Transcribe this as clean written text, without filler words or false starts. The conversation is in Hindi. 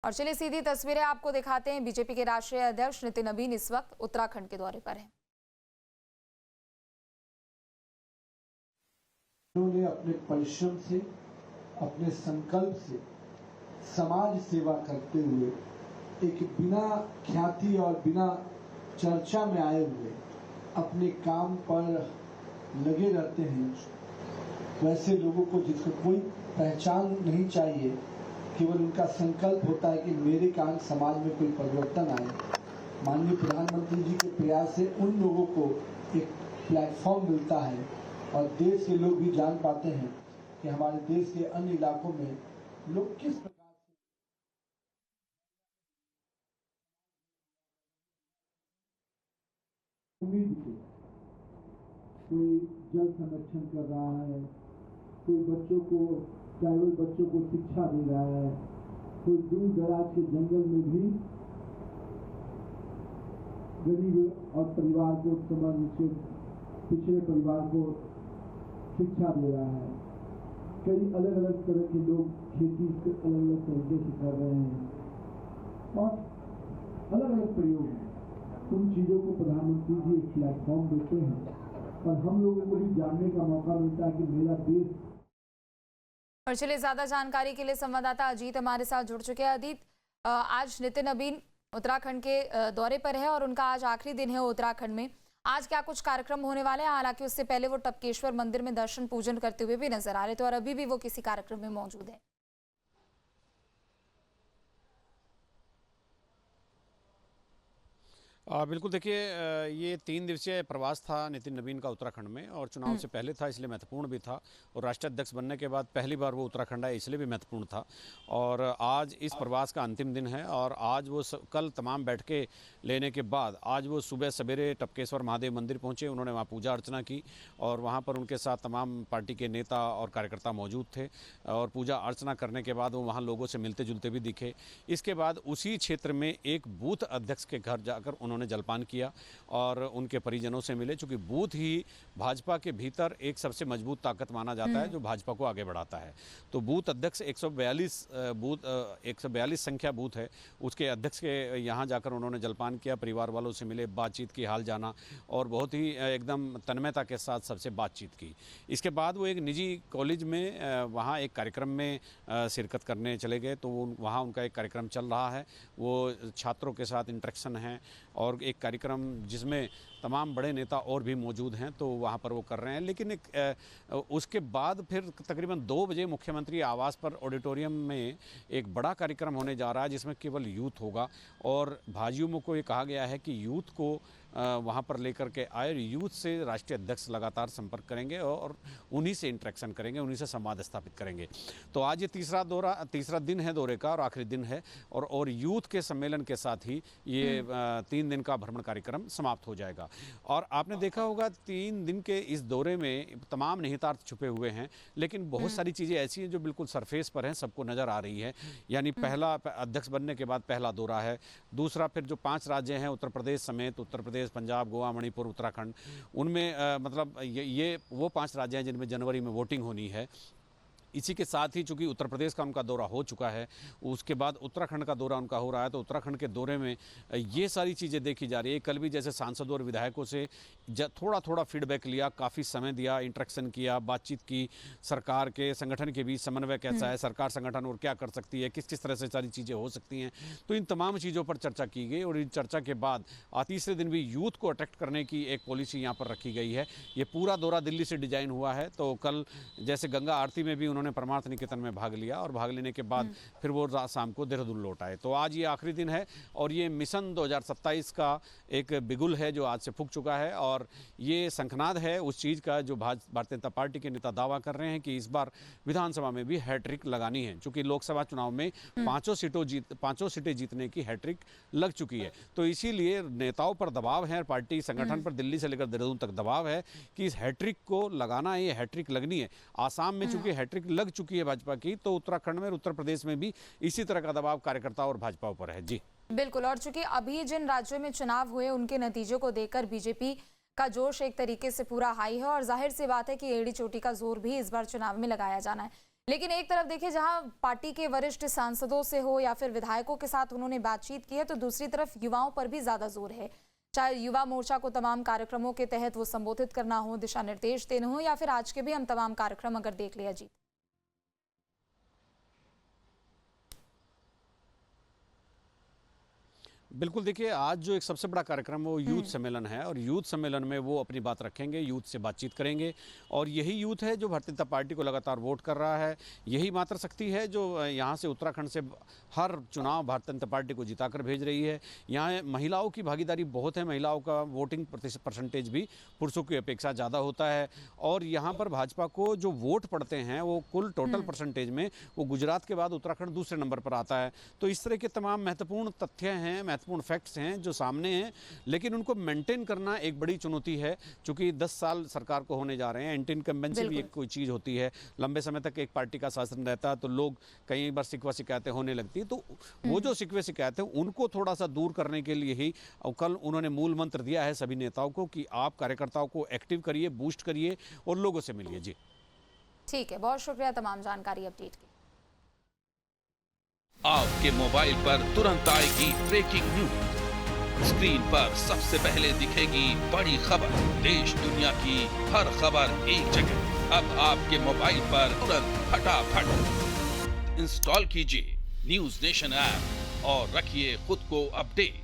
और चलिए सीधी तस्वीरें आपको दिखाते हैं। बीजेपी के राष्ट्रीय अध्यक्ष नितिन नबीन इस वक्त उत्तराखंड के दौरे पर हैं। उन्होंने अपने परिश्रम से, अपने संकल्प से समाज सेवा करते हुए एक बिना ख्याति और बिना चर्चा में आए हुए अपने काम पर लगे रहते हैं। वैसे लोगों को जिसको कोई पहचान नहीं चाहिए, केवल उनका संकल्प होता है कि मेरे कारण समाज में कोई परिवर्तन आए। माननीय प्रधानमंत्री जी के प्रयास से उन लोगों को एक प्लेटफॉर्म मिलता है और देश के लोग भी जान पाते हैं कि हमारे देश के अन्य इलाकों में लोग किस प्रकार से उम्मीद के कोई जल संरक्षण कर रहा है, कोई बच्चों को ट्राइबल बच्चों को शिक्षा दे रहा है, कोई दूर दराज के जंगल में भी गरीब और परिवार को समाज पिछड़े परिवार को शिक्षा दे रहा है। कई अलग अलग तरह के लोग खेती अलग अलग तरीके से कर रहे हैं और अलग अलग प्रयोग हैं। उन चीज़ों को प्रधानमंत्री जी एक प्लेटफॉर्म देते हैं और हम लोगों को भी जानने का मौका मिलता है कि मेरा देश। और चलिए ज्यादा जानकारी के लिए संवाददाता अजीत हमारे साथ जुड़ चुके हैं। अजीत, आज नितिन नबीन उत्तराखंड के दौरे पर है और उनका आज आखिरी दिन है उत्तराखंड में। आज क्या कुछ कार्यक्रम होने वाले हैं? हालांकि उससे पहले वो टपकेश्वर मंदिर में दर्शन पूजन करते हुए भी नजर आ रहे थे और अभी भी वो किसी कार्यक्रम में मौजूद है। बिल्कुल देखिए, ये 3 दिवसीय प्रवास था नितिन नबीन का उत्तराखंड में और चुनाव से पहले था इसलिए महत्वपूर्ण भी था और राष्ट्रीय अध्यक्ष बनने के बाद पहली बार वो उत्तराखंड आए इसलिए भी महत्वपूर्ण था। और आज इस प्रवास का अंतिम दिन है और आज वो कल तमाम बैठकें लेने के बाद आज वो सुबह सवेरे टपकेश्वर महादेव मंदिर पहुँचे। उन्होंने वहाँ पूजा अर्चना की और वहाँ पर उनके साथ तमाम पार्टी के नेता और कार्यकर्ता मौजूद थे और पूजा अर्चना करने के बाद वो वहाँ लोगों से मिलते जुलते भी दिखे। इसके बाद उसी क्षेत्र में एक बूथ अध्यक्ष के घर जाकर उन्होंने जलपान किया और उनके परिजनों से मिले, चूंकि बूथ ही भाजपा के भीतर एक सबसे मजबूत ताकत माना जाता है जो भाजपा को आगे बढ़ाता है। तो बूथ अध्यक्ष 142 संख्या बूथ है, उसके अध्यक्ष के यहाँ जाकर उन्होंने जलपान किया, परिवार वालों से मिले, बातचीत की, हाल जाना और बहुत ही एकदम तन्मयता के साथ सबसे बातचीत की। इसके बाद वो एक निजी कॉलेज में वहाँ एक कार्यक्रम में शिरकत करने चले गए। तो वहाँ उनका एक कार्यक्रम चल रहा है, वो छात्रों के साथ इंटरेक्शन है और एक कार्यक्रम जिसमें तमाम बड़े नेता और भी मौजूद हैं, तो वहाँ पर वो कर रहे हैं। लेकिन उसके बाद फिर तकरीबन 2 बजे मुख्यमंत्री आवास पर ऑडिटोरियम में एक बड़ा कार्यक्रम होने जा रहा है जिसमें केवल यूथ होगा और भाजयुमो को ये कहा गया है कि यूथ को वहाँ पर लेकर के आए। यूथ से राष्ट्रीय अध्यक्ष लगातार संपर्क करेंगे और उन्हीं से इंटरेक्शन करेंगे, उन्हीं से संवाद स्थापित करेंगे। तो आज ये तीसरा दिन है दौरे का और आखिरी दिन है और यूथ के सम्मेलन के साथ ही ये 3 दिन का भ्रमण कार्यक्रम समाप्त हो जाएगा। और आपने देखा होगा 3 दिन के इस दौरे में तमाम निहितार्थ छुपे हुए हैं, लेकिन बहुत सारी चीज़ें ऐसी हैं जो बिल्कुल सरफेस पर हैं, सबको नज़र आ रही है। यानी पहला अध्यक्ष बनने के बाद पहला दौरा है। दूसरा फिर जो 5 राज्य हैं उत्तर प्रदेश समेत, उत्तर प्रदेश, पंजाब, गोवा, मणिपुर, उत्तराखंड, उनमें मतलब ये वो 5 राज्य हैं जिनमें जनवरी में वोटिंग होनी है। इसी के साथ ही चूंकि उत्तर प्रदेश का उनका दौरा हो चुका है, उसके बाद उत्तराखंड का दौरा उनका हो रहा है, तो उत्तराखंड के दौरे में ये सारी चीज़ें देखी जा रही है। कल भी जैसे सांसदों और विधायकों से थोड़ा थोड़ा फीडबैक लिया, काफ़ी समय दिया, इंटरेक्शन किया, बातचीत की, सरकार के संगठन के बीच समन्वय कैसा है, सरकार संगठन और क्या कर सकती है, किस किस तरह से सारी चीज़ें हो सकती हैं, तो इन तमाम चीज़ों पर चर्चा की गई। और इन चर्चा के बाद तीसरे दिन भी यूथ को अट्रैक्ट करने की एक पॉलिसी यहाँ पर रखी गई है। ये पूरा दौरा दिल्ली से डिजाइन हुआ है। तो कल जैसे गंगा आरती में भी उन्होंने परमार्थ निकेतन में भाग लिया और भाग लेने के बाद फिर वो शाम को देहरादून लौट आए। तो आज ये आखिरी दिन है और ये मिशन 2027 का एक बिगुल है जो आज से फूंक चुका है और ये शंखनाद है उस चीज़ का जो भारतीय जनता पार्टी के नेता दावा कर रहे हैं कि इस बार विधानसभा में भी हैट्रिक लगानी है, क्योंकि लोकसभा चुनाव में 5 सीटें जीतने की हैट्रिक लग चुकी है। तो इसीलिए नेताओं पर दबाव है, पार्टी संगठन पर दिल्ली से लेकर देहरादून तक दबाव है कि इस हैट्रिक को लगाना है, ये हैट्रिक लगनी है। आसाम में चूंकि हैट्रिक लग चुकी है भाजपा की, तो उत्तराखंड में, उत्तर प्रदेश में भी इसी तरह का दबाव कार्यकर्ता और भाजपा पर है। जी बिल्कुल। और चूंकि अभी जिन राज्यों में चुनाव हुए उनके नतीजों को देखकर बीजेपी का जोश एक तरीके से पूरा हाई है और जाहिर सी बात है कि एड़ी चोटी का जोर भी इस बार चुनाव में लगाया जाना है। लेकिन एक तरफ देखिए जहां पार्टी के वरिष्ठ सांसदों से हो या फिर विधायकों के साथ उन्होंने बातचीत की है, तो दूसरी तरफ युवाओं पर भी ज्यादा जोर है। चाहे युवा मोर्चा को तमाम कार्यक्रमों के तहत वो संबोधित करना हो, दिशा निर्देश देना हो, या फिर आज के भी हम तमाम कार्यक्रम अगर देख लिया जी। बिल्कुल, देखिए आज जो एक सबसे बड़ा कार्यक्रम है वो यूथ सम्मेलन है, और यूथ सम्मेलन में वो अपनी बात रखेंगे, यूथ से बातचीत करेंगे। और यही यूथ है जो भारतीय जनता पार्टी को लगातार वोट कर रहा है। यही मात्र शक्ति है जो यहाँ से उत्तराखंड से हर चुनाव भारतीय जनता पार्टी को जिताकर भेज रही है। यहाँ महिलाओं की भागीदारी बहुत है, महिलाओं का वोटिंग परसेंटेज भी पुरुषों की अपेक्षा ज़्यादा होता है। और यहाँ पर भाजपा को जो वोट पड़ते हैं वो कुल टोटल परसेंटेज में वो गुजरात के बाद उत्तराखंड दूसरे नंबर पर आता है। तो इस तरह के तमाम महत्वपूर्ण तथ्य हैं, महत्वपूर्ण फैक्ट्स हैं जो सामने हैं, लेकिन उनको मेंटेन करना एक बड़ी चुनौती है। चूंकि 10 साल सरकार को होने जा रहे हैं, एंटी इनकम्बेंसी भी एक कोई चीज़ होती है। लंबे समय तक एक पार्टी का शासन रहता है तो लोग कई बार शिकवा शिकायतें होने लगती है। तो वो जो शिकवे शिकायतें उनको थोड़ा सा दूर करने के लिए ही कल उन्होंने मूल मंत्र दिया है सभी नेताओं को कि आप कार्यकर्ताओं को एक्टिव करिए, बूस्ट करिए और लोगों से मिलिए। जी ठीक है, बहुत शुक्रिया तमाम जानकारी अपडेट की। आपके मोबाइल पर तुरंत आएगी ब्रेकिंग न्यूज। स्क्रीन पर सबसे पहले दिखेगी बड़ी खबर। देश दुनिया की हर खबर एक जगह। अब आपके मोबाइल पर तुरंत फटाफट इंस्टॉल कीजिए न्यूज नेशन ऐप और रखिए खुद को अपडेट।